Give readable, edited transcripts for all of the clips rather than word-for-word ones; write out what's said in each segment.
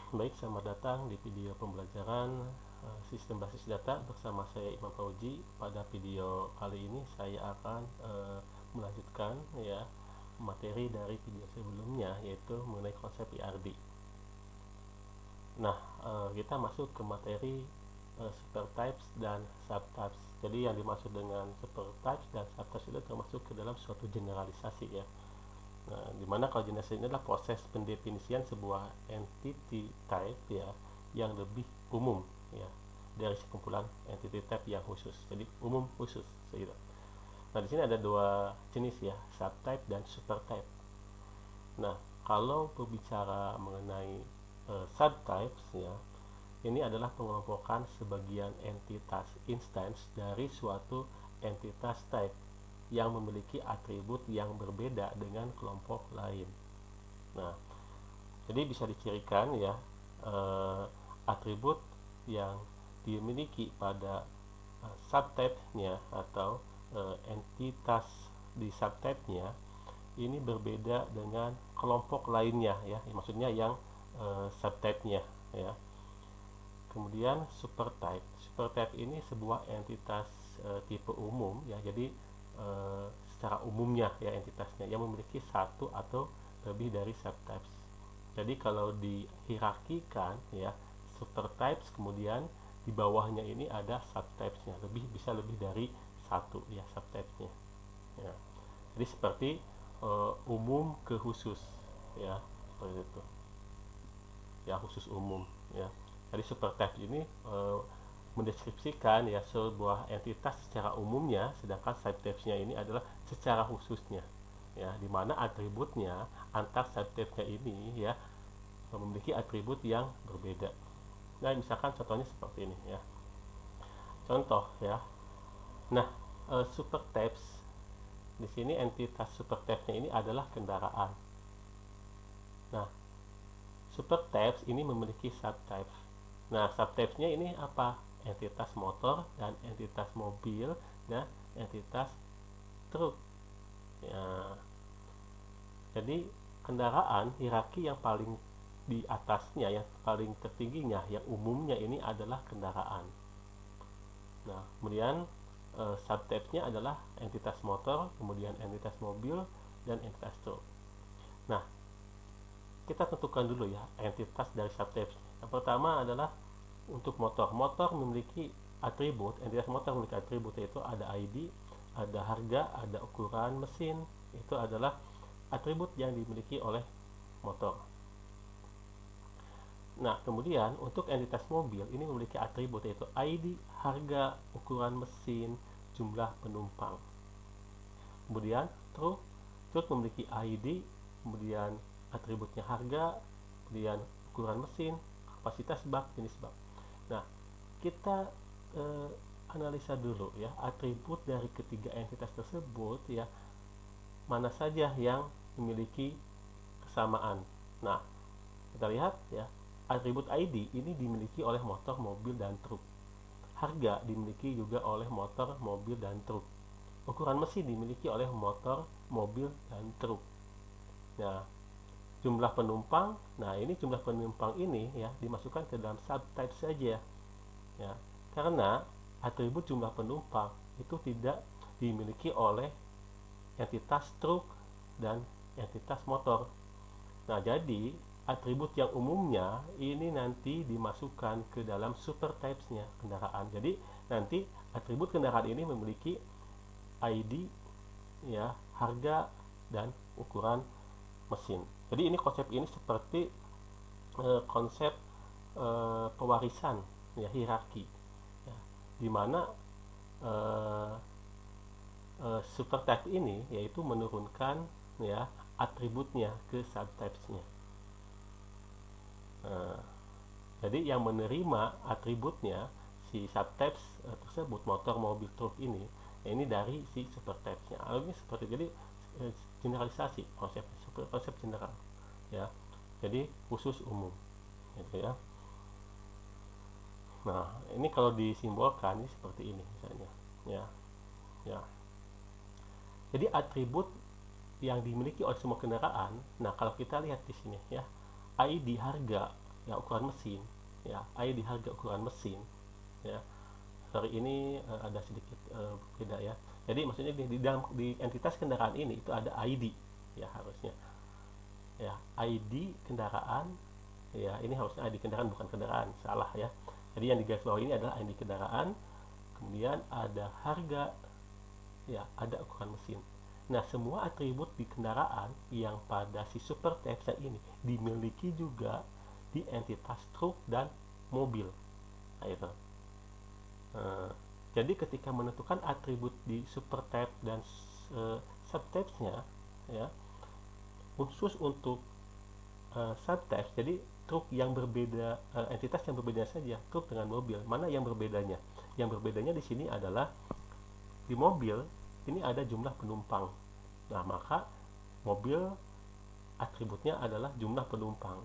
Baik, selamat datang di video pembelajaran sistem basis data bersama saya Imam Fauji. Pada video kali ini saya akan melanjutkan ya materi dari video sebelumnya, yaitu mengenai konsep IRD. Nah, kita masuk ke materi supertypes dan subtypes. Jadi yang dimaksud dengan supertypes dan subtypes itu termasuk ke dalam suatu generalisasi ya. Nah, dimana kalau generalisasi ini adalah proses pendefinisian sebuah entity type ya yang lebih umum ya dari sekumpulan entity type yang khusus. Jadi umum khusus gitu. Nah, di sini ada dua jenis ya, subtype dan supertype. Nah, kalau berbicara mengenai subtypes ya, ini adalah pengelompokan sebagian entitas instance dari suatu entitas type yang memiliki atribut yang berbeda dengan kelompok lain. Nah, jadi bisa dicirikan ya atribut yang dimiliki pada subtype-nya atau entitas di subtype-nya ini berbeda dengan kelompok lainnya ya, maksudnya yang subtype-nya ya. Kemudian supertype. Supertype ini sebuah entitas tipe umum ya. Jadi secara umumnya ya entitasnya yang memiliki satu atau lebih dari subtypes. Jadi kalau dihierarkikan ya, supertypes kemudian di bawahnya ini ada subtypesnya, bisa lebih dari satu ya subtypesnya. Ya. Jadi seperti umum ke khusus ya, seperti itu. Ya, khusus umum ya. Jadi supertype ini mendeskripsikan ya sebuah entitas secara umumnya, sedangkan subtypes-nya ini adalah secara khususnya ya, di mana atributnya antar subtype-nya ini ya memiliki atribut yang berbeda. Nah, misalkan contohnya seperti ini ya. Contoh ya. Nah, supertypes di sini entitas supertype-nya ini adalah kendaraan. Nah, supertypes ini memiliki subtypes. Nah, subtypes-nya ini apa? Entitas motor dan entitas mobil dan entitas truk. Ya. Jadi kendaraan hierarki yang paling di atasnya, yang paling tertingginya, yang umumnya ini adalah kendaraan. Nah, kemudian subtypes-nya adalah entitas motor, kemudian entitas mobil dan entitas truk. Nah, kita tentukan dulu ya entitas dari subtypes. Yang pertama adalah untuk motor. Motor memiliki atribut, entitas motor memiliki atribut, yaitu ada ID, ada harga, ada ukuran mesin. Itu adalah atribut yang dimiliki oleh motor. Nah, kemudian untuk entitas mobil ini memiliki atribut, yaitu ID, harga, ukuran mesin, jumlah penumpang. Kemudian truk memiliki ID, kemudian atributnya harga, kemudian ukuran mesin, kapasitas bak, jenis bak. Nah, kita analisa dulu ya atribut dari ketiga entitas tersebut ya, mana saja yang memiliki kesamaan. Nah, kita lihat ya, atribut ID ini dimiliki oleh motor, mobil, dan truk. Harga dimiliki juga oleh motor, mobil, dan truk. Ukuran mesin dimiliki oleh motor, mobil, dan truk. Nah, jumlah penumpang, nah ini jumlah penumpang ini ya dimasukkan ke dalam subtype saja ya, karena atribut jumlah penumpang itu tidak dimiliki oleh entitas truk dan entitas motor. Nah, jadi atribut yang umumnya ini nanti dimasukkan ke dalam supertypes-nya kendaraan. Jadi nanti atribut kendaraan ini memiliki ID ya, harga, dan ukuran mesin. Jadi ini konsep ini seperti konsep pewarisan ya, hierarki ya, di mana supertype ini yaitu menurunkan ya atributnya ke subtypes-nya. Jadi yang menerima atributnya si subtypes tersebut, motor, mobil, truk ini ya, ini dari si supertypes-nya. Ini seperti, jadi generalisasi konsep general ya, jadi khusus umum gitu ya. Nah, ini kalau disimbolkan ini seperti ini misalnya ya. Ya, jadi atribut yang dimiliki oleh semua kendaraan. Nah, kalau kita lihat di sini ya, ID, harga, ya ukuran mesin, ya ID harga ukuran mesin, ya. Sorry, ini ada sedikit beda ya. Jadi maksudnya di dalam di entitas kendaraan ini itu ada ID, ya harusnya, ya ID kendaraan, ya ini harusnya ID kendaraan bukan kendaraan, salah ya. Jadi yang digarisbawahi ini adalah ID kendaraan, kemudian ada harga, ya ada ukuran mesin. Nah, semua atribut di kendaraan yang pada si super types ini dimiliki juga di entitas truk dan mobil. Nah, itu. Eh, jadi ketika menentukan atribut di super type dan subtypes-nya, ya khusus untuk subtypes, jadi truk yang berbeda, entitas yang berbeda saja, truk dengan mobil. Mana yang berbedanya? Yang berbedanya di sini adalah di mobil ini ada jumlah penumpang. Nah, maka mobil atributnya adalah jumlah penumpang,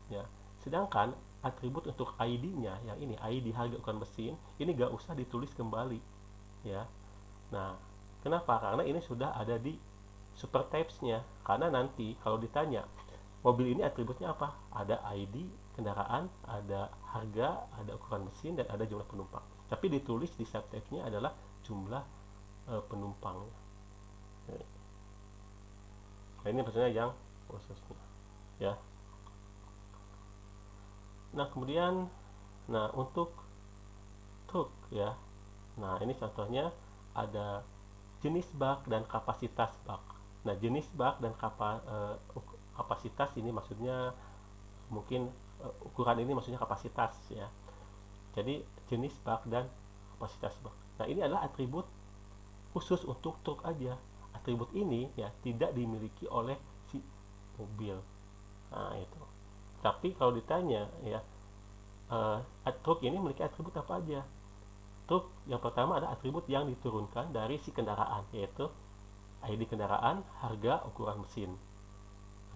ya. Sedangkan atribut untuk ID-nya yang ini ID harga ukuran mesin ini gak usah ditulis kembali, ya. Nah, kenapa? Karena ini sudah ada di super types-nya. Karena nanti kalau ditanya mobil ini atributnya apa? Ada ID kendaraan, ada harga, ada ukuran mesin, dan ada jumlah penumpang. Tapi ditulis di subtype-nya adalah jumlah penumpang. Nah, ini maksudnya yang khususnya, ya. Nah, kemudian, nah untuk truk, ya. Nah, ini contohnya ada jenis bak dan kapasitas bak. Nah, jenis bak dan kapasitas ini maksudnya mungkin ukuran ini maksudnya kapasitas, ya. Jadi jenis bak dan kapasitas bak. Nah, ini adalah atribut khusus untuk truk aja. Atribut ini ya tidak dimiliki oleh si mobil. Nah, itu. Tapi kalau ditanya ya, truk ini memiliki atribut apa aja? Truk yang pertama ada atribut yang diturunkan dari si kendaraan, yaitu ID kendaraan, harga, ukuran mesin.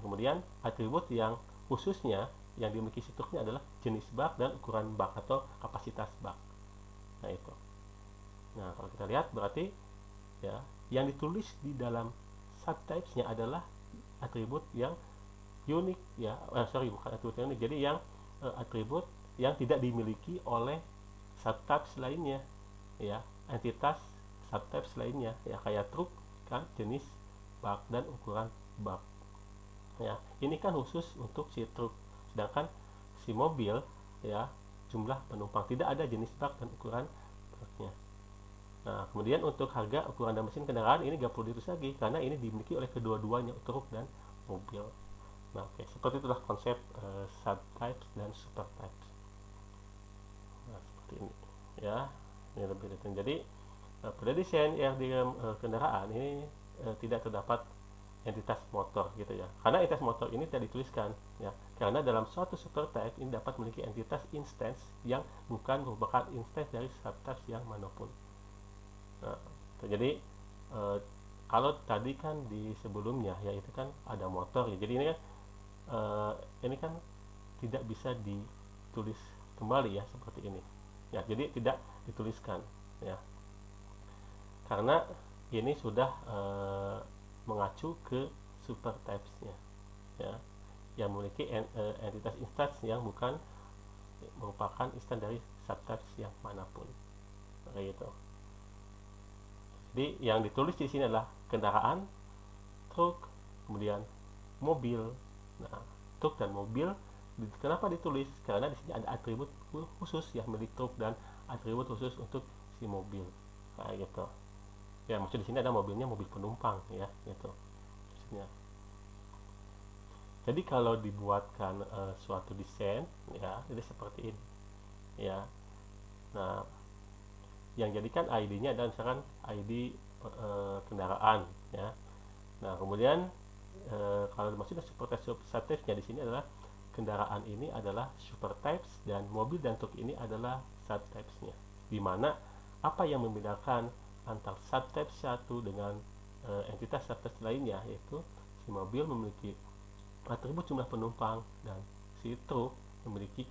Kemudian atribut yang khususnya yang dimiliki si truknya adalah jenis bak dan ukuran bak atau kapasitas bak. Nah, itu. Nah, kalau kita lihat berarti ya yang ditulis di dalam subtypes-nya adalah atribut yang unik, ya. Bukan atribut yang unik, jadi yang atribut yang tidak dimiliki oleh subtypes lainnya, ya, entitas subtypes lainnya, ya, kayak truk kan jenis bak dan ukuran bak, ya. Ini kan khusus untuk si truk, sedangkan si mobil ya jumlah penumpang, tidak ada jenis bak dan ukuran baknya. Nah, kemudian untuk harga, ukuran dan mesin kendaraan ini gak perlu ditulis lagi karena ini dimiliki oleh kedua-duanya, truk dan mobil. Nah, oke, seperti itulah konsep subtypes dan supertypes. Nah, seperti ini, ya. Ini lebih detail. Jadi pada desain aerodinam kendaraan ini tidak terdapat entitas motor, gitu ya. Karena entitas motor ini tidak dituliskan, ya. Karena dalam suatu supertype ini dapat memiliki entitas instance yang bukan merupakan instance dari subtypes yang manapun. Nah, jadi kalau tadi kan di sebelumnya ya itu kan ada motor ya. Jadi ini kan tidak bisa ditulis kembali ya seperti ini. Ya, jadi tidak dituliskan ya. Karena ini sudah mengacu ke supertypes-nya, ya, yang memiliki entitas instance yang bukan merupakan instance dari subtypes yang manapun, kayak gitu. Jadi yang ditulis di sini adalah kendaraan, truk, kemudian mobil. Nah, truk dan mobil kenapa ditulis? Karena di sini ada atribut khusus yang milik truk dan atribut khusus untuk si mobil, kayak gitu. Ya, maksud di sini ada mobilnya mobil penumpang, ya, gitu. Maksudnya. Jadi kalau dibuatkan suatu desain, ya, jadi seperti ini, ya. Nah, yang jadikan ID-nya adalah misalkan ID kendaraan, ya. Nah, kemudian kalau maksudnya subtypes-nya di sini adalah kendaraan ini adalah supertypes dan mobil dan truk ini adalah subtypes-nya. Di mana apa yang membedakan antar subtype satu dengan entitas subtypes lainnya, yaitu si mobil memiliki atribut jumlah penumpang dan si truk memiliki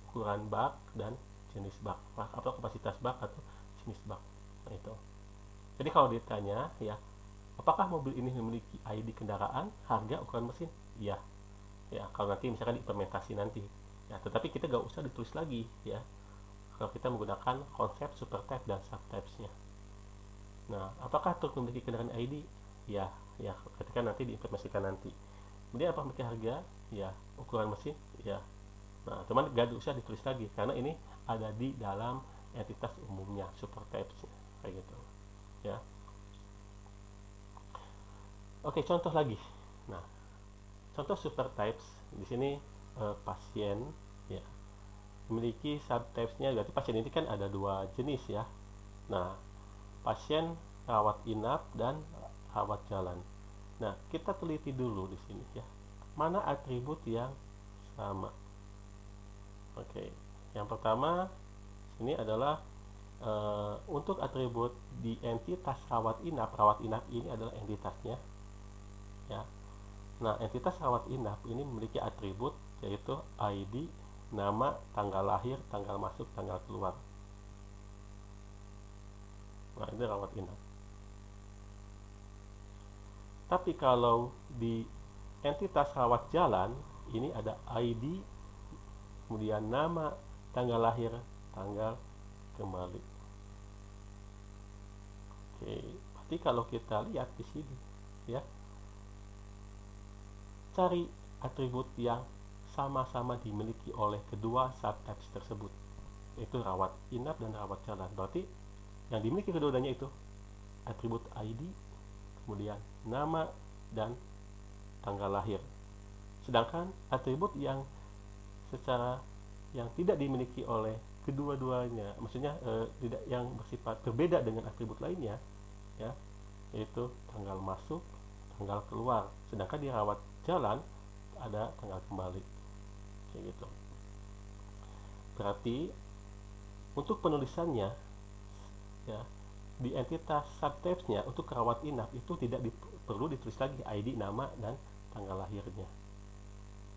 ukuran bak dan jenis bak atau kapasitas bak atau jenis bak. Nah, itu. Jadi kalau ditanya ya, apakah mobil ini memiliki ID kendaraan, harga, ukuran mesin? Iya. Ya, kalau nanti misalkan diimplementasi nanti, Ya, tetapi kita nggak usah ditulis lagi ya kalau kita menggunakan konsep supertype dan subtypes-nya. Nah, apakah truk memiliki kendaraan ID? Ya, ya, ketika nanti diinformasikan nanti. Kemudian apa memiliki harga? Ya, ukuran mesin? Ya. Nah, cuman nggak usah ditulis lagi karena ini ada di dalam entitas umumnya supertypes-nya kayak gitu ya. Oke, contoh lagi. Nah, contoh supertypes di sini pasien ya memiliki subtypes-nya, berarti pasien ini kan ada dua jenis ya. Nah, pasien rawat inap dan rawat jalan. Nah, kita teliti dulu di sini ya. Mana atribut yang sama? Oke. Yang pertama ini adalah untuk atribut di entitas rawat inap ini adalah entitasnya ya. Nah, entitas rawat inap ini memiliki atribut yaitu ID, nama, tanggal lahir, tanggal masuk, tanggal keluar. Nah, ini rawat inap. Tapi kalau di entitas rawat jalan ini ada ID, kemudian nama, tanggal lahir, tanggal kembali. Oke, berarti kalau kita lihat di sini ya, cari atribut yang sama-sama dimiliki oleh kedua subtypes tersebut, yaitu rawat inap dan rawat jalan. Berarti yang dimiliki keduanya itu atribut ID, kemudian nama dan tanggal lahir. Sedangkan atribut yang secara yang tidak dimiliki oleh kedua-duanya, maksudnya tidak yang bersifat berbeda dengan atribut lainnya, ya, yaitu tanggal masuk, tanggal keluar. Sedangkan di rawat jalan ada tanggal kembali, kayak gitu. Berarti untuk penulisannya, ya, di entitas subtypes-nya untuk rawat inap itu tidak perlu ditulis lagi ID, nama, dan tanggal lahirnya,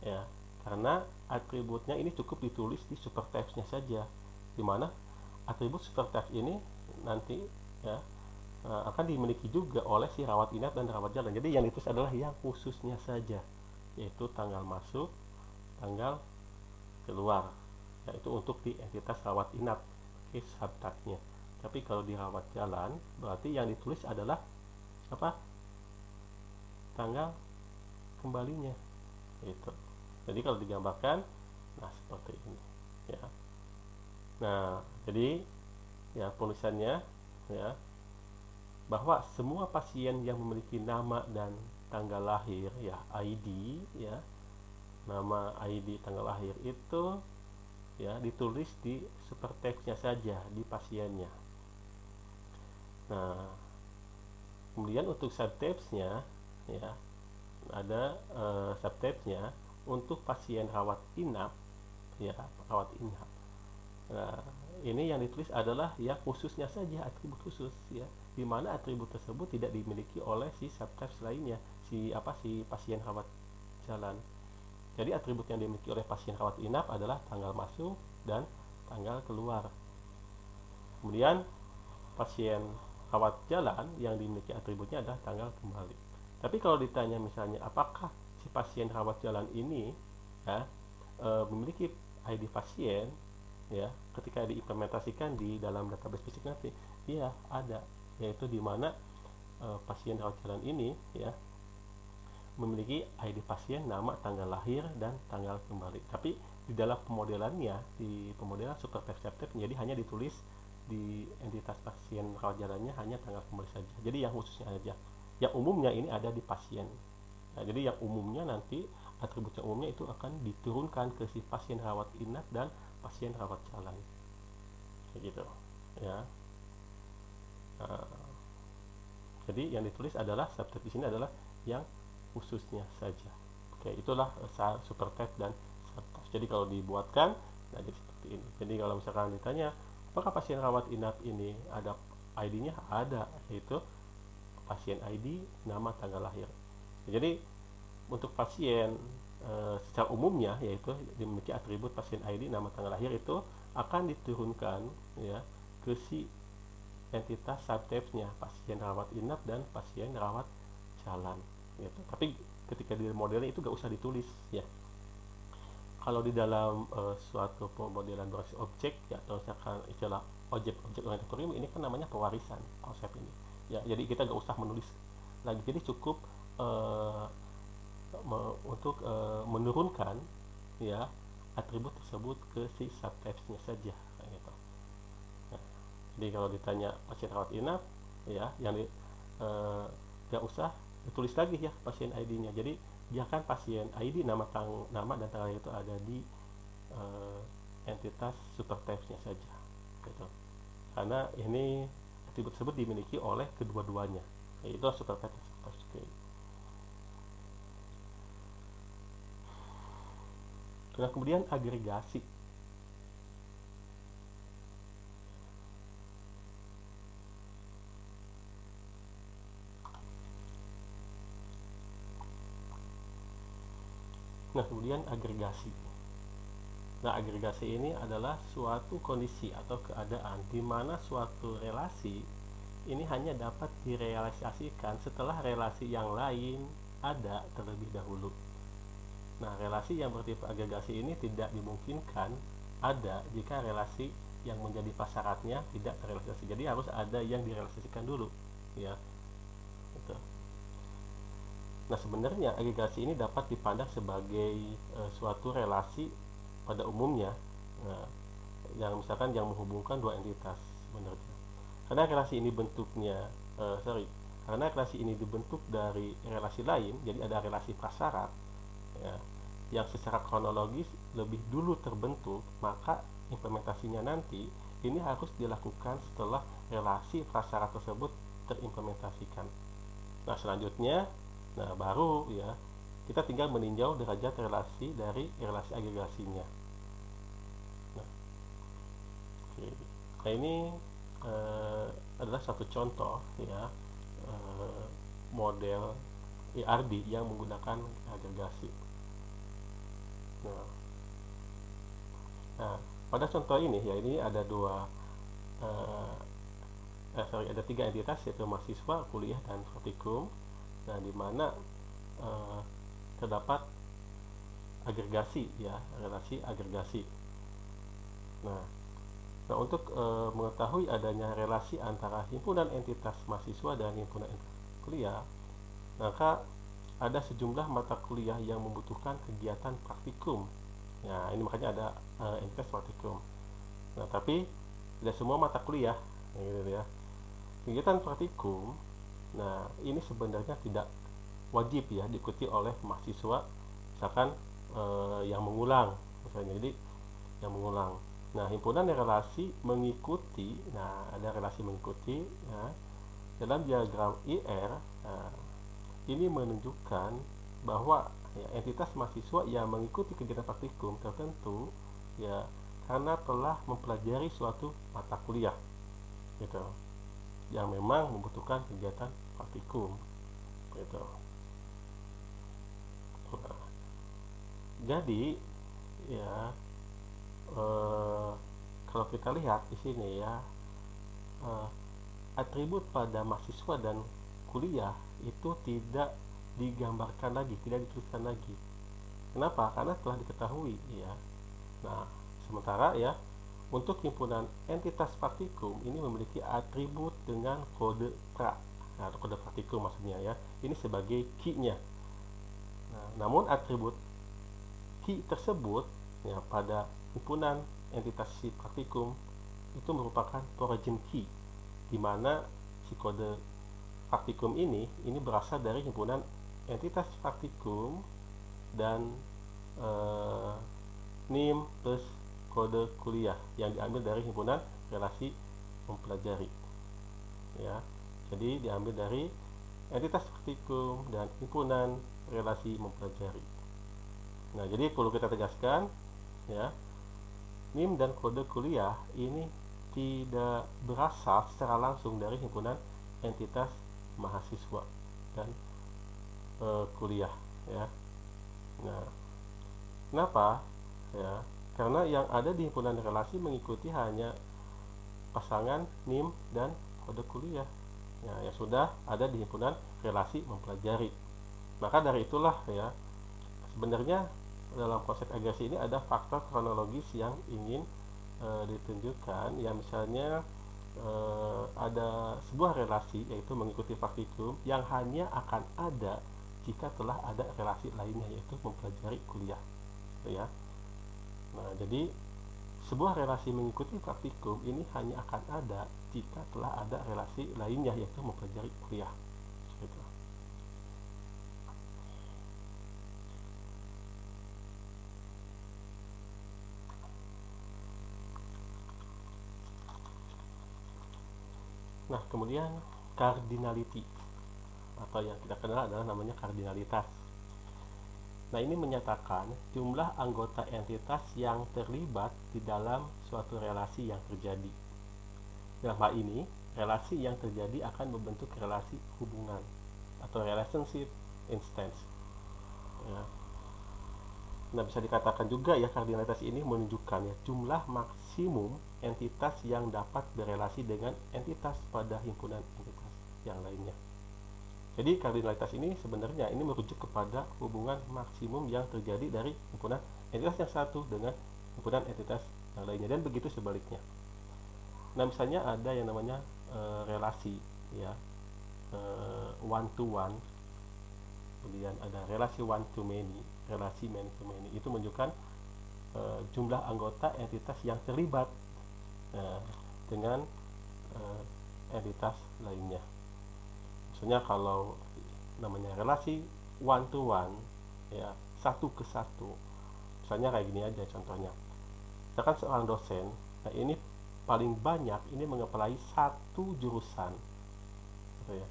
ya, karena atributnya ini cukup ditulis di supertypes-nya saja, dimana atribut supertypes ini nanti ya akan dimiliki juga oleh si rawat inap dan rawat jalan. Jadi yang ditulis adalah yang khususnya saja, yaitu tanggal masuk, tanggal keluar, yaitu untuk di entitas rawat inap, subtype-nya. Tapi kalau di rawat jalan berarti yang ditulis adalah apa? Tanggal kembalinya, itu. Jadi kalau digambarkan, nah seperti ini, ya. Nah, jadi ya penulisannya ya bahwa semua pasien yang memiliki nama dan tanggal lahir ya ID ya, nama, ID, tanggal lahir itu ya ditulis di supertypes-nya saja di pasiennya. Nah, kemudian untuk subtypes-nya ya ada subtypes-nya untuk pasien rawat inap ya, rawat inap. Nah, ini yang ditulis adalah ya khususnya saja, atribut khusus ya, di mana atribut tersebut tidak dimiliki oleh si subtypes lainnya, si pasien rawat jalan. Jadi atribut yang dimiliki oleh pasien rawat inap adalah tanggal masuk dan tanggal keluar. Kemudian pasien rawat jalan yang dimiliki atributnya adalah tanggal kembali. Tapi kalau ditanya misalnya apakah si pasien rawat jalan ini ya memiliki ID pasien ya ketika diimplementasikan di dalam database fisik nanti, iya ada, yaitu di mana pasien rawat jalan ini ya memiliki ID pasien, nama, tanggal lahir, dan tanggal kembali. Tapi di dalam pemodelannya, di pemodelan supertype subtype, jadi hanya ditulis di entitas pasien rawat jalannya hanya tanggal kembali saja. Jadi yang khususnya aja. Yang umumnya ini ada di pasien. Nah, jadi yang umumnya nanti atribut yang umumnya itu akan diturunkan ke si pasien rawat inap dan pasien rawat jalan. Kayak gitu, ya. Nah, jadi yang ditulis adalah subtype di sini adalah yang khususnya saja. Oke, itulah supertype dan subtype. Jadi kalau dibuatkan, nah jadi seperti ini. Jadi kalau misalkan ditanya, apakah pasien rawat inap ini ada ID-nya? Ada, yaitu pasien ID, nama, tanggal lahir. Jadi untuk pasien secara umumnya yaitu dimiliki atribut pasien ID, nama, tanggal lahir itu akan diturunkan ya ke si entitas subtypes-nya, pasien rawat inap dan pasien rawat jalan gitu. Tapi ketika di modelnya itu gak usah ditulis ya. kalau di dalam suatu pemodelan berbasis objek ya, atau misalkan istilah objek-objek oriented ini kan namanya pewarisan konsep ini ya. Jadi kita nggak usah menulis lagi, jadi cukup eh, untuk menurunkan ya atribut tersebut ke si subtypes-nya saja gitu. Nah, jadi kalau ditanya pasien rawat inap ya, yang nggak usah ditulis lagi ya pasien ID-nya. Jadi biarkan pasien ID, nama dan tanggal itu ada di eh, entitas supertypes-nya saja gitu. Karena ini atribut tersebut dimiliki oleh kedua-duanya, yaitu supertype dan supertype. Nah, kemudian agregasi. Nah, kemudian agregasi. Nah, agregasi ini adalah suatu kondisi atau keadaan di mana suatu relasi ini hanya dapat direalisasikan setelah relasi yang lain ada terlebih dahulu. Nah, relasi yang bertipe agregasi ini tidak dimungkinkan ada jika relasi yang menjadi prasyaratnya tidak terrealisasi. Jadi harus ada yang direalisasikan dulu, ya. Gitu. Nah, sebenarnya agregasi ini dapat dipandang sebagai suatu relasi pada umumnya, nah, yang misalkan yang menghubungkan dua entitas sebenarnya. Karena relasi ini bentuknya, karena relasi ini dibentuk dari relasi lain, jadi ada relasi prasyarat, ya, yang secara kronologis lebih dulu terbentuk, maka implementasinya nanti ini harus dilakukan setelah relasi prasyarat tersebut terimplementasikan. Nah, selanjutnya, nah baru ya kita tinggal meninjau derajat relasi dari relasi agregasinya. Nah, oke. Nah ini adalah satu contoh ya, model ERD yang menggunakan agregasi. Nah, nah pada contoh ini ya, ini ada ada tiga entitas, yaitu mahasiswa, kuliah, dan praktikum. Nah, di mana eh, terdapat agregasi ya, relasi agregasi. Nah, untuk mengetahui adanya relasi antara himpunan entitas mahasiswa dan himpunan entitas kuliah, maka ada sejumlah mata kuliah yang membutuhkan kegiatan praktikum. Nah, ini makanya ada entitas praktikum. Nah, tapi tidak semua mata kuliah, gitu ya. Kegiatan praktikum, nah ini sebenarnya tidak wajib ya diikuti oleh mahasiswa, misalkan yang mengulang misalnya. Jadi yang mengulang. Nah, himpunan relasi mengikuti, nah ada relasi mengikuti ya, dalam diagram IR. Nah, ini menunjukkan bahwa ya, entitas mahasiswa yang mengikuti kegiatan praktikum tertentu ya karena telah mempelajari suatu mata kuliah gitu, yang memang membutuhkan kegiatan praktikum gitu. Nah, jadi ya kalau kita lihat di sini ya, eh, atribut pada mahasiswa dan kuliah itu tidak digambarkan lagi, tidak dituliskan lagi. Kenapa? Karena telah diketahui ya. Nah, sementara ya untuk himpunan entitas praktikum ini memiliki atribut dengan kode pra, nah, atau kode praktikum maksudnya ya. Ini sebagai key-nya. Nah, namun atribut key tersebut ya pada himpunan entitas si praktikum itu merupakan origin key, di mana si kode praktikum ini berasal dari himpunan entitas praktikum dan NIM plus kode kuliah yang diambil dari himpunan relasi mempelajari ya. Jadi diambil dari entitas praktikum dan himpunan relasi mempelajari. Nah, jadi perlu kita tegaskan ya, NIM dan kode kuliah ini tidak berasal secara langsung dari himpunan entitas mahasiswa dan kuliah ya. Nah, kenapa ya? Karena yang ada di himpunan relasi mengikuti hanya pasangan NIM dan kode kuliah ya, yang sudah ada di himpunan relasi mempelajari. Maka dari itulah ya, sebenarnya dalam konsep agresi ini ada faktor kronologis yang ingin ditunjukkan, ya misalnya ada sebuah relasi yaitu mengikuti praktikum yang hanya akan ada jika telah ada relasi lainnya yaitu mempelajari kuliah, gitu ya. Nah, jadi sebuah relasi mengikuti praktikum ini hanya akan ada jika telah ada relasi lainnya yaitu mempelajari kuliah, gitu. Nah, kemudian cardinality atau yang kita kenal adalah namanya kardinalitas. Nah, ini menyatakan jumlah anggota entitas yang terlibat di dalam suatu relasi yang terjadi. Dalam hal ini, relasi yang terjadi akan membentuk relasi hubungan atau relationship instance. Ya. Nah, bisa dikatakan juga ya kardinalitas ini menunjukkan ya jumlah maksimum entitas yang dapat berelasi dengan entitas pada himpunan entitas yang lainnya. Jadi kardinalitas ini sebenarnya ini merujuk kepada hubungan maksimum yang terjadi dari himpunan entitas yang satu dengan himpunan entitas yang lainnya, dan begitu sebaliknya. Nah, misalnya ada yang namanya relasi ya, one to one, kemudian ada relasi one to many, relasi many to many. Itu menunjukkan jumlah anggota entitas yang terlibat dengan entitas lainnya. Misalnya kalau namanya relasi one to one, ya satu ke satu, misalnya kayak gini aja contohnya. Misalkan seorang dosen, nah ini paling banyak ini mengapply satu jurusan, gitu ya.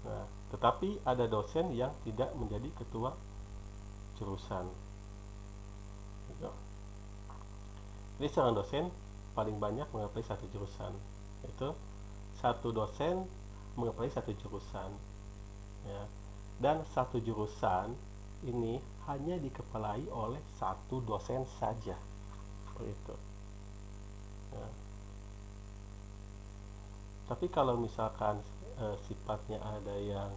Nah, tetapi ada dosen yang tidak menjadi ketua jurusan, gitu. Jadi seorang dosen paling banyak mengapply satu jurusan, yaitu satu dosen mengapply satu jurusan, ya. Dan satu jurusan ini hanya dikepalai oleh satu dosen saja, seperti itu. Ya. Tapi kalau misalkan sifatnya ada yang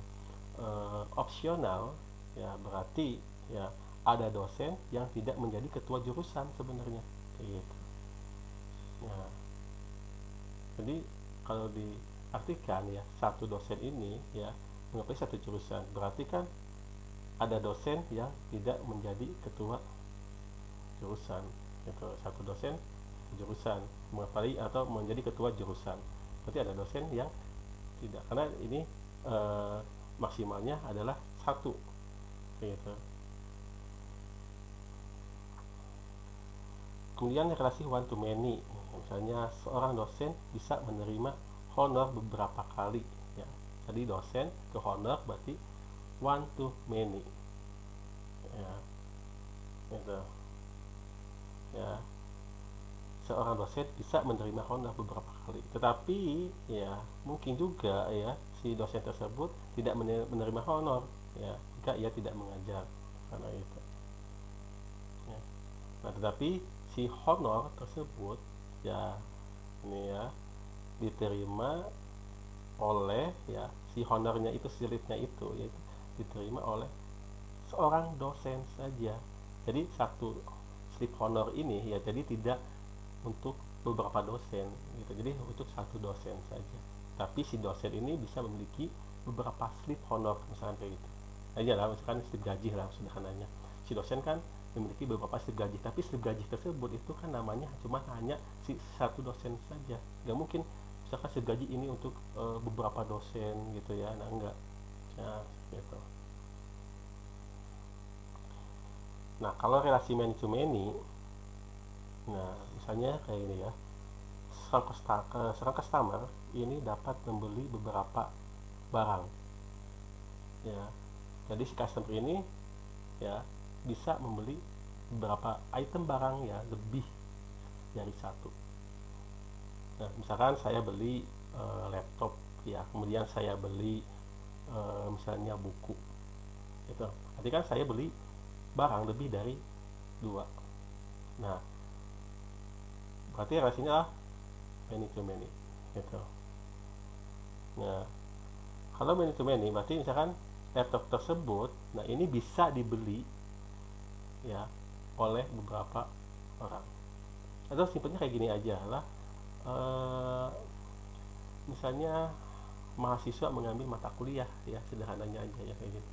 opsional, ya berarti ya ada dosen yang tidak menjadi ketua jurusan sebenarnya, gitu. Nah, jadi kalau diartikan ya satu dosen ini ya mengapply satu jurusan, berarti kan ada dosen yang tidak menjadi ketua jurusan, itu satu dosen jurusan mengapply atau menjadi ketua jurusan, berarti ada dosen yang tidak, karena ini maksimalnya adalah satu, gitu. Kemudian relasi one to many, misalnya seorang dosen bisa menerima honor beberapa kali, ya. Jadi dosen ke honor berarti one to many, ya, gitu. Ya, seorang dosen bisa menerima honor beberapa kali, tetapi ya mungkin juga ya si dosen tersebut tidak menerima honor ya jika ia tidak mengajar, karena itu ya. Nah, tetapi si honor tersebut ya ini ya diterima oleh ya si honornya itu, silipnya itu yaitu diterima oleh seorang dosen saja. Jadi satu slip honor ini ya jadi tidak untuk beberapa dosen, gitu. Jadi untuk satu dosen saja. Tapi si dosen ini bisa memiliki beberapa slip honor, misalkan kayak gitu. Aja lah, misalkan slip gaji lah sederhananya. Si dosen kan memiliki beberapa slip gaji, tapi slip gaji tersebut itu kan namanya cuma hanya si satu dosen saja. Gak mungkin misalkan slip gaji ini untuk beberapa dosen gitu ya. Nah, enggak. Ya, gitu. Nah, kalau relasi many to many, nah misalnya kayak ini ya, seorang customer ini dapat membeli beberapa barang, ya. Jadi si customer ini ya bisa membeli beberapa item barang ya lebih dari satu. Nah, misalkan saya beli laptop ya, kemudian saya beli misalnya buku, itu nanti kan saya beli barang lebih dari dua. Nah, berarti relasinya many to many, gitu. Nah, kalau many to many berarti misalkan laptop tersebut, nah ini bisa dibeli ya oleh beberapa orang. Atau simpelnya kayak gini aja lah, eh, misalnya mahasiswa mengambil mata kuliah, ya sederhananya aja ya kayak gitu.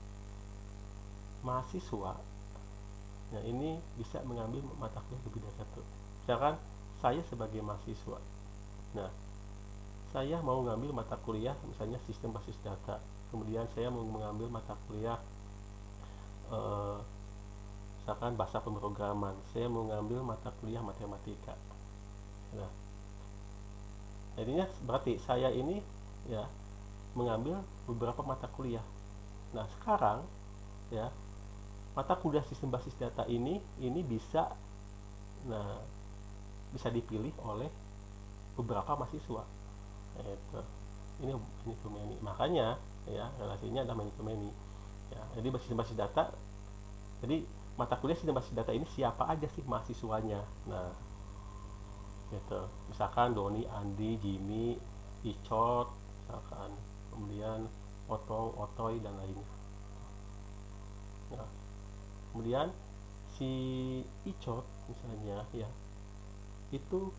Mahasiswa, nah ini bisa mengambil mata kuliah lebih dari satu. Misalkan saya sebagai mahasiswa, nah saya mau mengambil mata kuliah misalnya sistem basis data, kemudian saya mau mengambil mata kuliah eh, misalkan bahasa pemrograman, saya mau mengambil mata kuliah matematika. Nah, jadinya berarti saya ini ya mengambil beberapa mata kuliah. Nah, sekarang ya mata kuliah sistem basis data ini bisa, nah bisa dipilih oleh beberapa mahasiswa. Itu. Ini to many. Makanya ya relasinya ada many to many. Ya, jadi basis data. Jadi mata kuliah sistem basis data ini siapa aja sih mahasiswanya. Nah, gitu. Misalkan Doni, Andi, Jimmy, Icot, misalkan kemudian Otong, Otoy dan lainnya. Nah, kemudian si Icot misalnya ya itu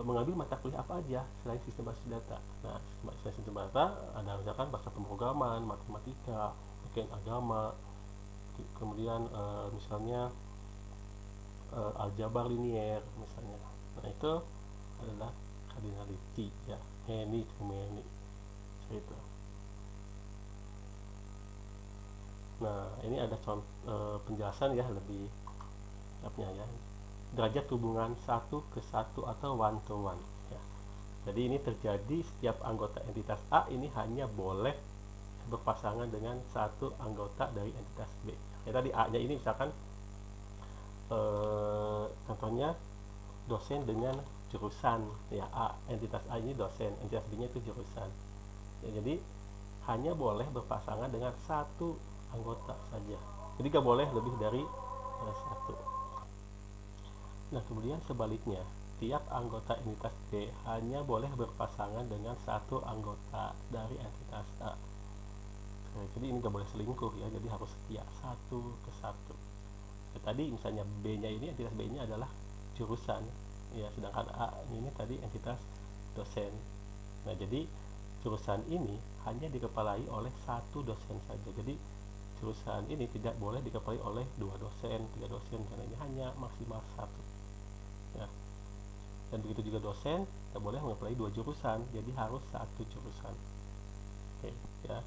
mengambil mata kuliah apa aja selain sistem basis data. Nah, selain sistem data ada misalkan bahasa pemrograman, matematika, mungkin agama, kemudian misalnya aljabar linier misalnya. Nah, itu adalah cardinality ya, many to many itu. Nah, ini ada contoh penjelasan ya lebih lengkapnya ya. Derajat hubungan satu ke satu atau one to one ya. Jadi ini terjadi setiap anggota entitas A ini hanya boleh berpasangan dengan satu anggota dari entitas B. Ya tadi A-nya ini misalkan contohnya dosen dengan jurusan ya, A entitas A ini dosen, entitas B nya itu jurusan ya. Jadi hanya boleh berpasangan dengan satu anggota saja, jadi gak boleh lebih dari satu. Nah, kemudian sebaliknya, tiap anggota entitas B hanya boleh berpasangan dengan satu anggota dari entitas A. Nah, jadi ini gak boleh selingkuh ya, jadi harus setia satu ke satu. Nah, tadi misalnya B-nya ini, entitas B-nya adalah jurusan ya, sedangkan A ini tadi entitas dosen. Nah, jadi jurusan ini hanya dikepalai oleh satu dosen saja. Jadi jurusan ini tidak boleh dikepalai oleh dua dosen, tiga dosen, karena ini hanya maksimal satu. Ya. Dan begitu juga dosen tidak boleh mengepalai dua jurusan, jadi harus satu jurusan. Oke, ya.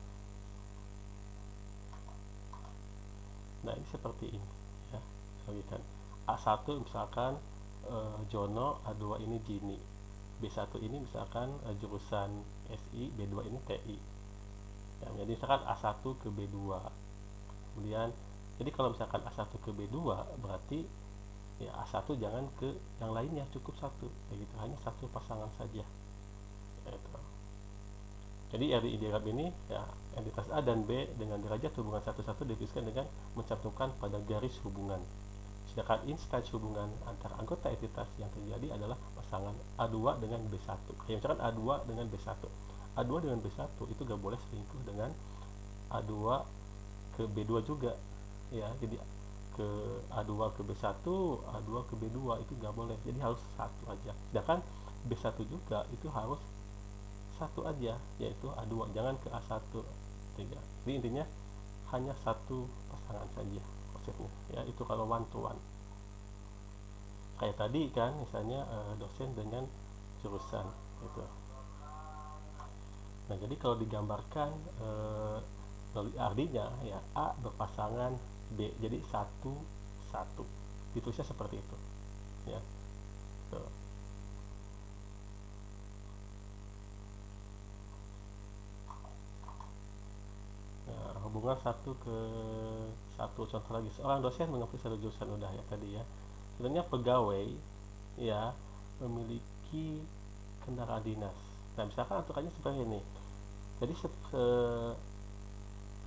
Nah, ini seperti ini ya. Kan A1 misalkan Jono, A2 ini Gini, B1 ini misalkan jurusan SI, B2 ini TI ya. Jadi misalkan A1 ke B2, kemudian jadi kalau misalkan A1 ke B2 berarti ya A1 jangan ke yang lainnya, cukup satu ya gitu, hanya satu pasangan saja ya, itu. Jadi RI diagram ini ya entitas A dan B dengan derajat hubungan satu-satu dituliskan dengan mencantumkan pada garis hubungan. Sedangkan instansi hubungan antara anggota entitas yang terjadi adalah pasangan A2 dengan B1. Kayak misalkan A2 dengan B1. A2 dengan B1 itu gak boleh selingkuh dengan A2 ke B2 juga. Ya, jadi ke A2 ke B1, A2 ke B2 itu gak boleh. Jadi harus satu aja. Sedangkan B1 juga itu harus satu aja, yaitu A2, jangan ke A1 3. Jadi intinya hanya satu pasangan saja konsepnya ya, itu kalau one to one. Kayak tadi kan misalnya dosen dengan jurusan gitu. Nah, jadi kalau digambarkan artinya ya A berpasangan B, jadi satu satu, ditulisnya seperti itu ya. Tuh. Nah, hubungan satu ke satu, contoh lagi, seorang dosen mengambil satu jurusan, udah ya tadi ya. Sebenarnya pegawai ya memiliki kendaraan dinas. Nah, misalkan aturannya seperti ini. Jadi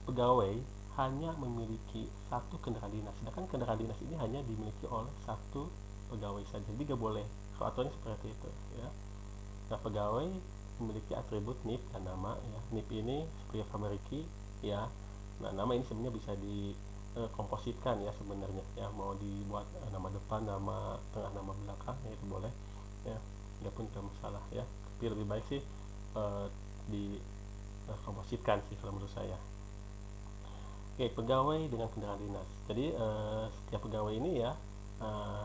pegawai hanya memiliki satu kendaraan dinas, sedangkan kendaraan dinas ini hanya dimiliki oleh satu pegawai saja. Jadi gak boleh, kalau aturannya seperti itu ya. Nah, pegawai memiliki atribut NIP dan nama ya. NIP ini sebagai family key ya. Nah, nama ini sebenarnya bisa kompositkan ya sebenarnya ya, mau dibuat nama depan, nama tengah, nama belakang ya itu boleh ya, nggak pun tidak masalah ya, tapi lebih baik sih di kompositkan sih kalau menurut saya. Oke, pegawai dengan kendaraan dinas. Jadi setiap pegawai ini ya eh,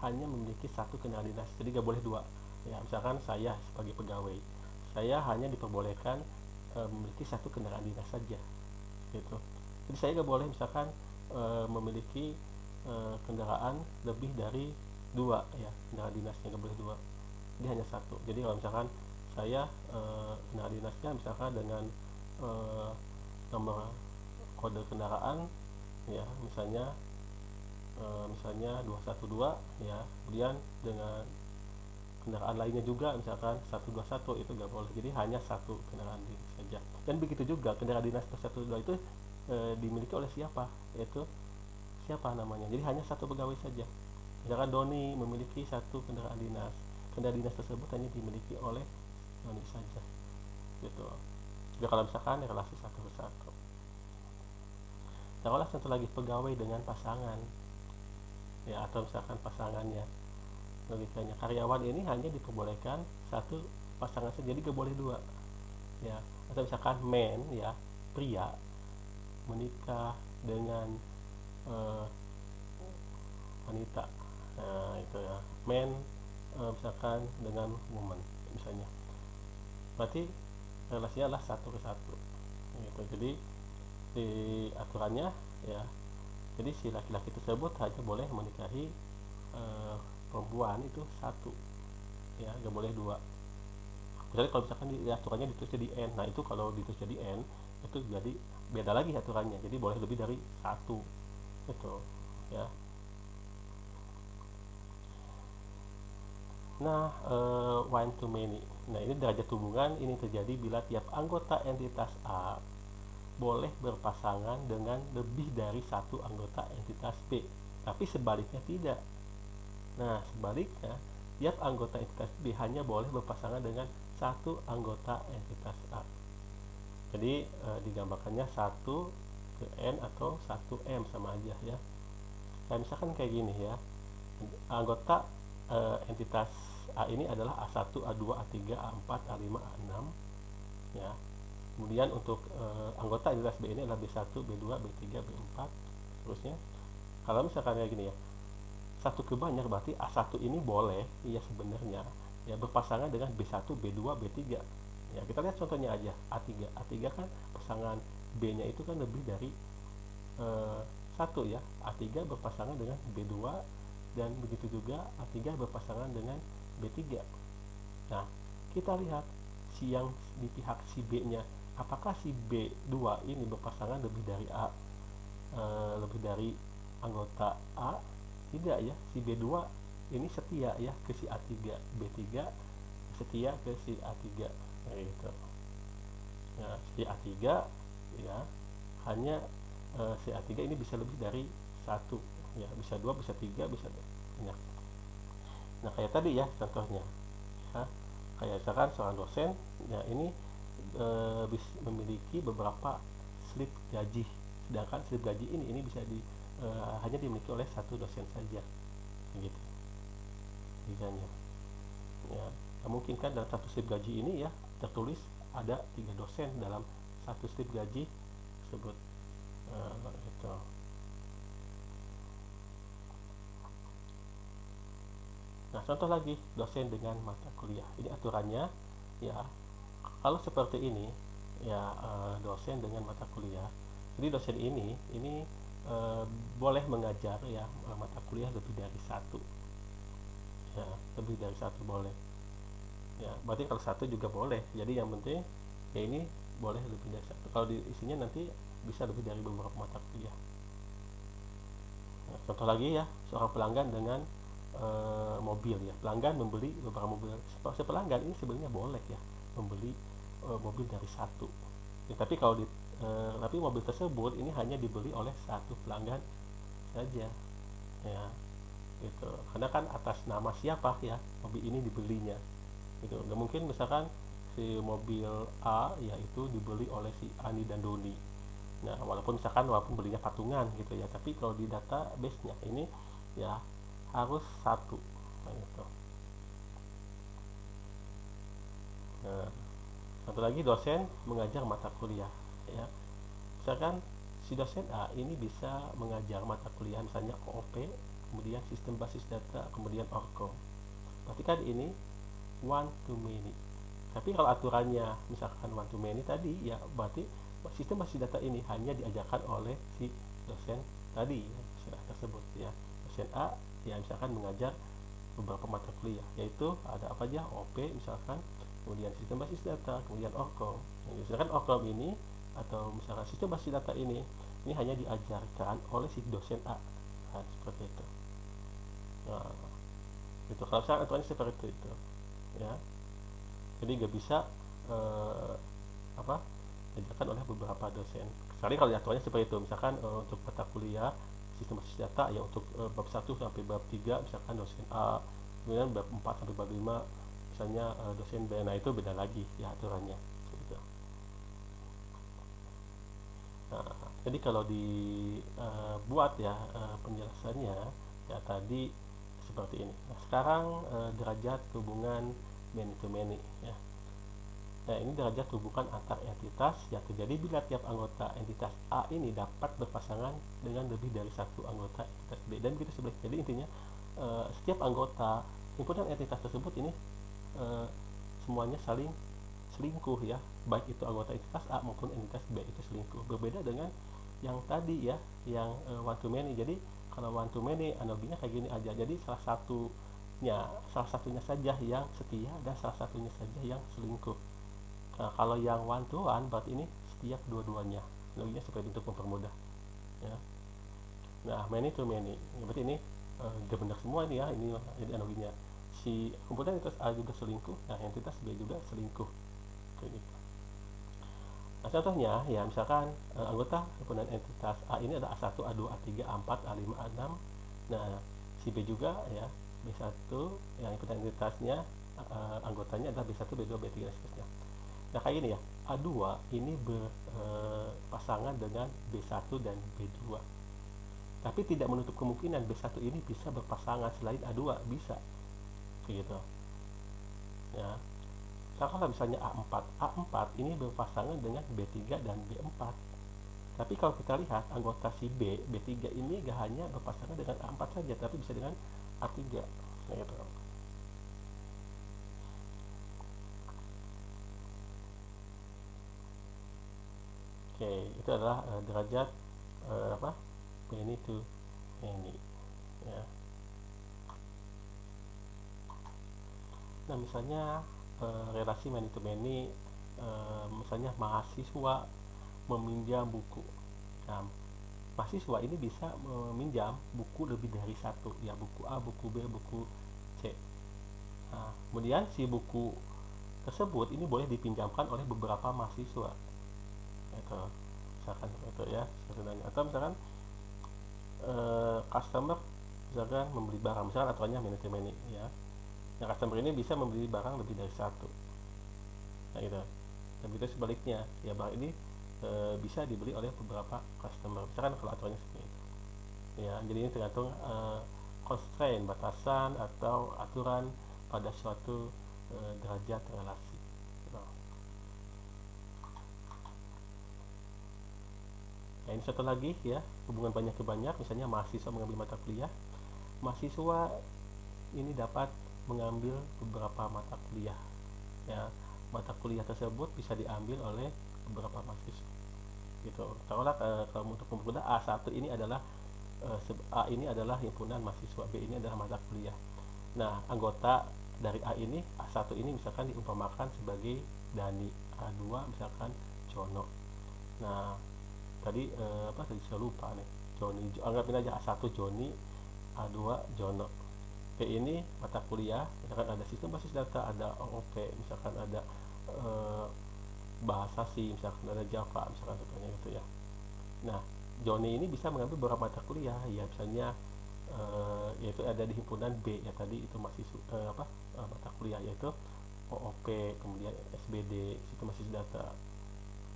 hanya memiliki satu kendaraan dinas, jadi nggak boleh dua. Ya, misalkan saya sebagai pegawai, saya hanya diperbolehkan memiliki satu kendaraan dinas saja, gitu. Jadi saya nggak boleh misalkan memiliki kendaraan lebih dari dua ya, kendaraan dinasnya nggak boleh dua. Jadi hanya satu. Jadi kalau misalkan saya kendaraan dinasnya misalkan dengan eh, nomor kode kendaraan ya, misalnya 212 ya, kemudian dengan kendaraan lainnya juga misalkan 121, itu nggak boleh. Jadi hanya satu kendaraan dinas saja. Dan begitu juga kendaraan dinas 122 itu dimiliki oleh siapa, yaitu siapa namanya. Jadi hanya satu pegawai saja. Misalkan Doni memiliki satu kendaraan dinas tersebut hanya dimiliki oleh Doni saja, gitu. Ya kalau misalkan relasi satu ke satu. Taruhlah satu lagi pegawai dengan pasangan ya, atau misalkan pasangannya. Logikanya karyawan ini hanya diperbolehkan satu pasangan saja, jadi gak boleh dua ya. Atau misalkan men ya, pria menikah dengan eh, wanita, nah itu ya, men misalkan dengan woman misalnya, berarti relasinya adalah satu ke satu gitu. Jadi di aturannya ya, jadi si laki-laki tersebut hanya boleh menikahi perempuan itu satu ya, nggak boleh dua. Misalnya kalau misalkan di aturannya ditulis jadi n, nah itu kalau ditulis jadi n itu jadi beda lagi aturannya, jadi boleh lebih dari satu itu ya. Nah, one to many. Nah, ini derajat hubungan ini terjadi bila tiap anggota entitas A boleh berpasangan dengan lebih dari satu anggota entitas B, tapi sebaliknya tidak. Nah, sebaliknya, tiap anggota entitas B hanya boleh berpasangan dengan satu anggota entitas A. Jadi digambarkannya 1 ke N atau 1M sama aja ya. Nah, misalkan kayak gini ya. Anggota entitas A ini adalah A1, A2, A3, A4, A5, A6 ya. Kemudian untuk anggota entitas B ini adalah B1, B2, B3, B4 terusnya. Kalau misalkan kayak gini ya, satu ke banyak berarti A1 ini boleh ya sebenarnya ya berpasangan dengan B1, B2, B3 ya. Kita lihat contohnya aja A3. A3 kan pasangan B nya itu kan lebih dari satu ya. A3 berpasangan dengan B2 dan begitu juga A3 berpasangan dengan B3. Nah, kita lihat si yang di pihak si B nya, apakah si B2 ini berpasangan lebih dari lebih dari anggota A? Tidak ya, si B2 ini setia ya ke si A3, B3 setia ke si A3 gitu. Nah, si A3 ya hanya si A3 ini bisa lebih dari satu ya, bisa dua, bisa tiga, bisa banyak. Nah, kayak tadi ya contohnya ya, kayak misalkan seorang dosen ya ini memiliki beberapa slip gaji, sedangkan slip gaji ini bisa hanya dimiliki oleh satu dosen saja gitu misalnya ya. Nah, mungkin kan dalam satu slip gaji ini ya tertulis ada 3 dosen dalam satu slip gaji tersebut gitu. Nah, contoh lagi dosen dengan mata kuliah. Ini aturannya ya, kalau seperti ini ya, dosen dengan mata kuliah. Jadi dosen ini boleh mengajar ya mata kuliah lebih dari satu ya, lebih dari satu boleh ya. Berarti kalau satu juga boleh, jadi yang penting ya ini boleh lebih dari satu. Kalau di isinya nanti bisa lebih dari beberapa mata kuliah. Nah, contoh lagi ya, seorang pelanggan dengan mobil ya, pelanggan membeli beberapa mobil. Pelanggan ini sebenarnya boleh ya membeli mobil dari satu ya, tapi kalau tapi mobil tersebut ini hanya dibeli oleh satu pelanggan saja ya gitu, karena kan atas nama siapa ya mobil ini dibelinya gitu. Nggak mungkin misalkan si mobil A yaitu dibeli oleh si Ani dan Doni Nah, walaupun belinya patungan gitu ya, tapi kalau di database-nya ini ya harus satu. Nah, gitu. Nah, satu lagi, dosen mengajar mata kuliah ya. Misalkan si dosen A ini bisa mengajar mata kuliah misalnya OOP, kemudian sistem basis data, kemudian ORCOM. Berarti kan ini one to many. Tapi kalau aturannya misalkan one to many tadi ya, berarti sistem basis data ini hanya diajarkan oleh si dosen tadi ya, dosen A tersebut ya. Dosen A ya misalkan mengajar beberapa mata kuliah, yaitu ada apa aja, OP misalkan, kemudian sistem basis data, kemudian ORCOM. Nah, misalkan ORCOM ini atau misalkan sistem basis data ini hanya diajarkan oleh si dosen A. Nah, seperti itu. Nah, itu kalau misalkan aturannya seperti itu ya. Jadi nggak bisa eh, apa diajarkan oleh beberapa dosen. Kecuali kalau aturannya seperti itu, misalkan untuk mata kuliah sistem basis data ya, untuk bab 1 sampai bab 3 misalkan dosen A, kemudian bab 4 sampai bab 5 misalnya dosen B. Nah, itu beda lagi ya aturannya gitu. Nah, jadi kalau dibuat ya penjelasannya ya tadi seperti ini. Nah, sekarang derajat hubungan many to many ya. Nah, ini derajat hubungan antar entitas yang terjadi bila tiap anggota entitas A ini dapat berpasangan dengan lebih dari satu anggota entitas B, dan begitu sebaliknya. Jadi intinya setiap anggota himpunan entitas tersebut ini eh, semuanya saling selingkuh ya, baik itu anggota entitas A maupun entitas B itu selingkuh. Berbeda dengan yang tadi ya, yang one to many. Jadi kalau one to many analoginya kayak gini aja. Jadi salah satunya saja yang setia dan salah satunya saja yang selingkuh. Nah, kalau yang one to one berarti ini setiap dua-duanya. Analoginya seperti untuk mempermudah ya. Nah, many to many ya, berarti ini gak benar semua ini ya, ini jadi analoginya. Si komponen entitas A juga selingkuh, nah entitas B juga selingkuh kayak gitu. Nah, contohnya ya misalkan anggota komponen entitas A ini ada A1, A2, A3, A4, A5, A6. Nah, si B juga ya, B1 yang komponen entitasnya anggotanya adalah B1, B2, B3 dan seterusnya. Nah, kayak gini ya, A2 ini berpasangan dengan B1 dan B2. Tapi tidak menutup kemungkinan B1 ini bisa berpasangan selain A2, bisa. Kayak gitu. Ya. Nah, kalau misalnya A4 ini berpasangan dengan B3 dan B4. Tapi kalau kita lihat anggota si B3 ini gak hanya berpasangan dengan A4 saja, tapi bisa dengan A3. Nah, gitu. Oke, itu adalah derajat apa? Many to many. Ya. Nah, misalnya relasi many to many, misalnya mahasiswa meminjam buku. Nah, mahasiswa ini bisa meminjam buku lebih dari satu ya, buku A, buku B, buku C. Nah, kemudian si buku tersebut ini boleh dipinjamkan oleh beberapa mahasiswa. Itu misalkan itu ya, atau misalkan customer misalkan membeli barang, misalkan aturannya many to many ya. Nah, customer ini bisa membeli barang lebih dari satu. Nah, gitu. Dan begitu sebaliknya ya, barang ini bisa dibeli oleh beberapa customer, misalkan kalau aturannya seperti itu ya. Jadi ini tergantung constraint, batasan atau aturan pada suatu derajat relasi gitu. Nah, ini satu lagi ya, hubungan banyak ke banyak. Misalnya mahasiswa mengambil mata kuliah, mahasiswa ini dapat mengambil beberapa mata kuliah ya. Mata kuliah tersebut bisa diambil oleh beberapa mahasiswa gitu. Taruhlah kalau untuk mempermudah, A1 ini adalah A ini adalah himpunan mahasiswa, B ini adalah mata kuliah. Nah, anggota dari A ini, A1 ini misalkan diumpamakan sebagai Dani, A2 misalkan Jono. Nah, tadi apa tadi saya lupa nih. Joni, anggapin aja A1 Joni, A2 Jono. P ini mata kuliah, misalkan ada sistem basis data, ada OOP, misalkan ada bahasa C, misalkan ada Java, misalkan contohnya gitu ya. Nah, Joni ini bisa mengambil beberapa mata kuliah ya, misalnya yaitu ada di himpunan B ya, tadi itu masih mata kuliah yaitu OOP, kemudian SBD, sistem basis data,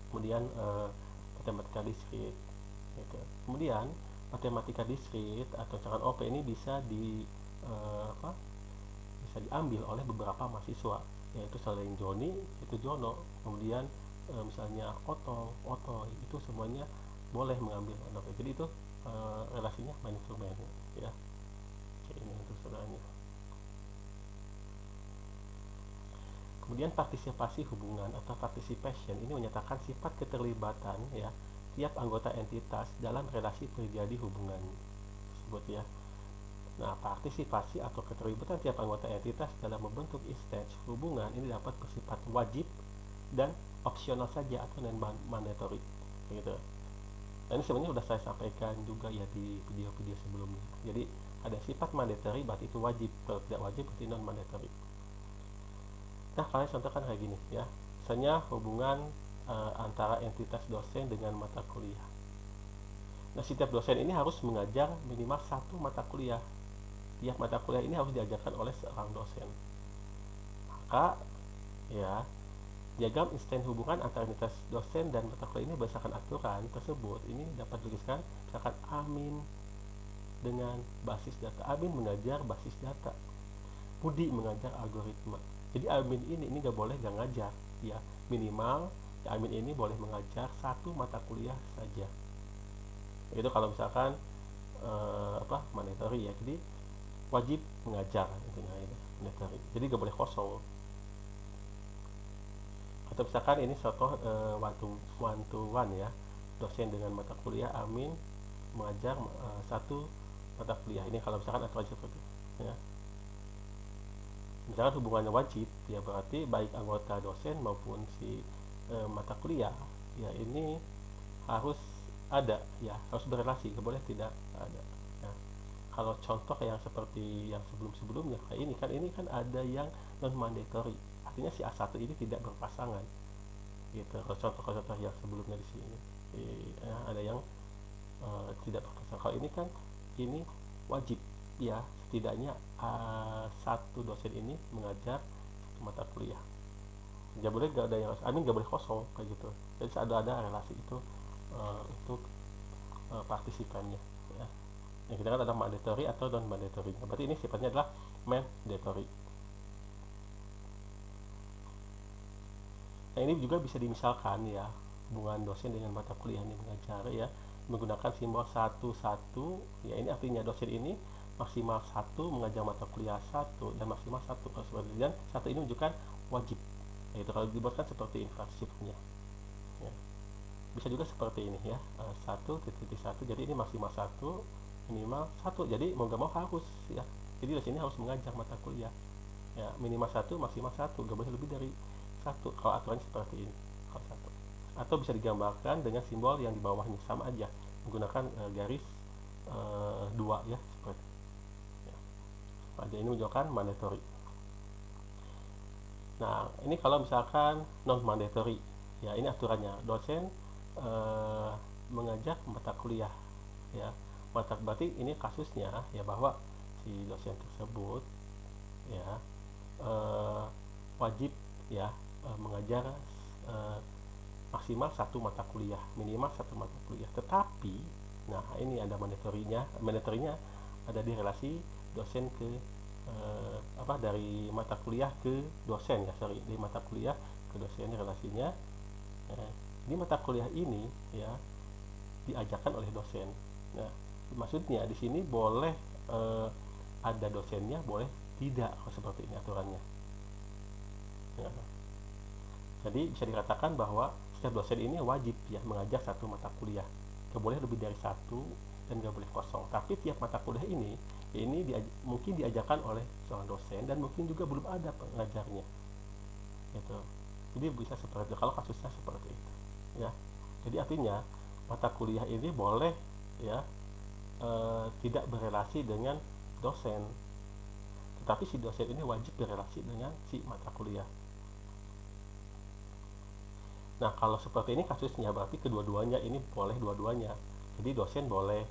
kemudian matematika diskrit gitu. Kemudian matematika diskrit atau misalkan OP ini bisa bisa diambil oleh beberapa mahasiswa, yaitu selain Joni itu Jono, kemudian misalnya Oto itu semuanya boleh mengambil OP. Jadi itu relasinya main to main ya. Oke, ini untuk saudaranya. Kemudian partisipasi hubungan atau participation ini menyatakan sifat keterlibatan ya tiap anggota entitas dalam relasi terjadi hubungan tersebut ya. Nah, partisipasi atau keterlibatan tiap anggota entitas dalam membentuk instansi hubungan ini dapat bersifat wajib dan opsional saja atau non-mandatory gitu. Nah, ini sebenarnya sudah saya sampaikan juga ya di video-video sebelumnya. Jadi ada sifat mandatory berarti itu wajib, kalau tidak wajib berarti non-mandatory. Nah, kalian contohkan kayak gini ya. Misalnya hubungan antara entitas dosen dengan mata kuliah. Nah, setiap dosen ini harus mengajar minimal satu mata kuliah. Tiap mata kuliah ini harus diajarkan oleh seorang dosen. Maka ya, diagram instansi hubungan antara entitas dosen dan mata kuliah ini berdasarkan aturan tersebut ini dapat dituliskan misalkan Amin dengan basis data. Amin mengajar basis data. Budi mengajar algoritma. Jadi Amin ini nggak boleh nggak ngajar ya, minimal ya Amin ini boleh mengajar satu mata kuliah saja. Itu kalau misalkan mandatory ya, jadi wajib mengajar intinya itu mandatory. Jadi nggak boleh kosong. Atau misalkan ini contoh one to one ya, dosen dengan mata kuliah, Amin mengajar satu mata kuliah. Ini kalau misalkan aturan seperti itu ya. Misalkan hubungannya wajib ya, berarti baik anggota dosen maupun si mata kuliah ya ini harus ada ya, harus berrelasi, nggak boleh tidak ada ya. Kalau contoh yang seperti yang sebelum-sebelumnya kayak ini kan ada yang non mandatory, artinya si A1 ini tidak berpasangan gitu. Kalau contoh-contoh yang sebelumnya di sini ya, ada yang tidak berpasangan. Kalau ini kan ini wajib ya, setidaknya satu dosen ini mengajar satu mata kuliah. Nggak boleh nggak ada yang nggak boleh kosong kayak gitu. Jadi ada relasi itu untuk partisipannya ya. Yang kita kan ada mandatory atau non mandatory. Berarti ini sifatnya adalah mandatory. Nah, ini juga bisa dimisalkan ya, hubungan dosen dengan mata kuliah ini mengajar ya, menggunakan simbol 1 1 ya. Ini artinya dosen ini maksimal 1 mengajar mata kuliah 1 dan maksimal 1 kalau seperti, dan 1 ini menunjukkan wajib, yaitu kalau dibuatkan seperti infrastrukturnya ya. Bisa juga seperti ini ya, 1 titik 1, jadi ini maksimal 1 minimal 1, jadi mau gak mau harus ya, jadi dosen ini harus mengajar mata kuliah ya, minimal 1 maksimal 1, gak boleh lebih dari 1 kalau aturannya seperti ini kalau 1. Atau bisa digambarkan dengan simbol yang di bawahnya, sama aja menggunakan garis 2 ya, seperti ya. Nah, ini menunjukkan mandatory. Nah, ini kalau misalkan non mandatory ya, ini aturannya dosen mengajak mata kuliah ya, berarti ini kasusnya ya, bahwa si dosen tersebut ya wajib ya mengajar maksimal satu mata kuliah, minimal satu mata kuliah. Tetapi nah, ini ada mandatorinya ada di relasi dosen ke dari mata kuliah ke dosen ya, dari mata kuliah ke dosen relasinya. Di mata kuliah ini ya diajarkan oleh dosen. Nah, maksudnya di sini boleh ada dosennya, boleh tidak, seperti ini aturannya ya. Jadi bisa dikatakan bahwa setiap dosen ini wajib ya mengajar satu mata kuliah, gak boleh lebih dari satu dan gak boleh kosong. Tapi tiap mata kuliah ini mungkin diajarkan oleh seorang dosen dan mungkin juga belum ada pengajarnya gitu. Jadi bisa seperti itu kalau kasusnya seperti itu ya. Jadi artinya mata kuliah ini boleh ya tidak berelasi dengan dosen, tetapi si dosen ini wajib berelasi dengan si mata kuliah. Nah, kalau seperti ini kasusnya berarti kedua-duanya ini boleh dua-duanya. Jadi dosen boleh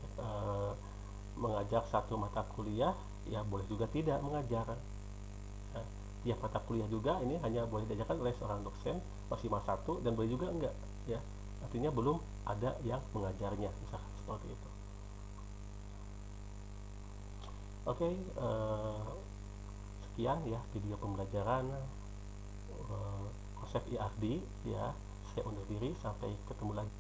mengajar satu mata kuliah ya, boleh juga tidak mengajar. Nah, tiap mata kuliah juga ini hanya boleh diajarkan oleh seorang dosen maksimal 1 dan boleh juga enggak ya. Artinya belum ada yang mengajarnya, misalkan seperti itu. Oke, sekian ya video pembelajaran konsep IRD ya. Saya undur diri, sampai ketemu lagi.